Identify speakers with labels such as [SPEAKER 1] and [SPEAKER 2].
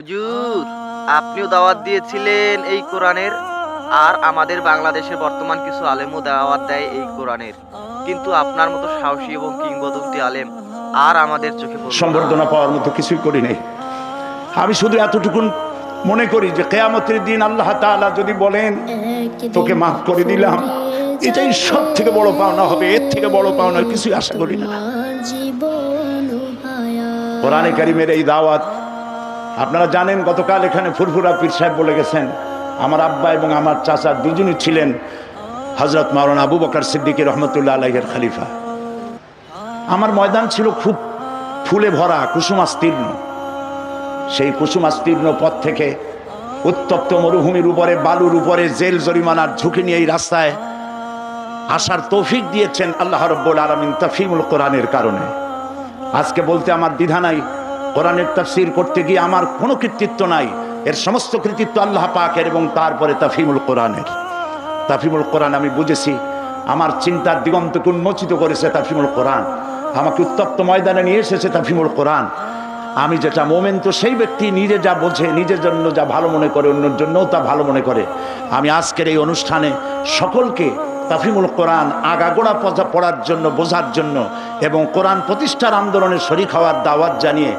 [SPEAKER 1] হুজুর, আপনিও দাওয়াত দিয়েছিলেন এই কোরআনের, আর আমাদের বাংলাদেশের বর্তমান কিছু আলেমও দাওয়াত দেয় এই কোরআনের। কিন্তু আপনার মতো সাহসী এবং কিংবদন্তি আলেম আর আমাদের চোখে পড়ল না।
[SPEAKER 2] সম্বর্ধনা পাওয়ার মতো কিছুই করি নাই। আমি শুধু এতটুকুন মনে করি যে কিয়ামতের দিন আল্লাহ তাআলা যদি বলেন তোকে মাফ করে দিলাম, এটাই সব থেকে বড় পাওনা হবে। এর থেকে বড় পাওনা কিছুই আশা করি না। কোরআনে কারীমের এই দাওয়াত আপনারা জানেন, গতকাল এখানে ফুরফুরা পীর সাহেব বলে গেছেন, আমার আব্বা এবং আমার চাচা দুজনই ছিলেন হযরত মাওলানা আবু বকর সিদ্দিক রহমতুল্লাহ আলাইহির খলিফা। আমার ময়দান ছিল খুব ফুলে ভরা, কুসুমাস্তীর্ণ। সেই কুসুমাস্তীর্ণ পথ থেকে উত্তপ্ত মরুভূমির উপরে, বালুর উপরে জেল জরিমানার ঝুঁকি নিয়ে এই রাস্তায় আসার তৌফিক দিয়েছেন আল্লাহ রাব্বুল আলামিন তাফহিমুল কোরআনের কারণে। আজকে বলতে আমার দ্বিধা নাই, কোরআনের তাফসীর করতে গিয়ে আমার কোনো কৃতিত্ব নাই। এর সমস্ত কৃতিত্ব আল্লাহ পাকের এবং তারপরে তাফহিমুল কোরআনের। তাফহিমুল কোরআন আমি বুঝেছি, আমার চিন্তার দিগন্তকে উন্মোচিত করেছে তাফহিমুল কোরআন, আমাকে উত্তপ্ত ময়দানে নিয়ে এসেছে তাফহিমুল কোরআন। আমি যেটা মোমেন, তো সেই ব্যক্তি নিজে যা বোঝে, নিজের জন্য যা ভালো মনে করে, অন্যের জন্যও তা ভালো মনে করে। আমি আজকের এই অনুষ্ঠানে সকলকে তাফহিমুল কোরআন আগাগোড়া পড়ার জন্য, বোঝার জন্য এবং কোরআন প্রতিষ্ঠার আন্দোলনে শরীক হওয়ার দাওয়াত জানিয়ে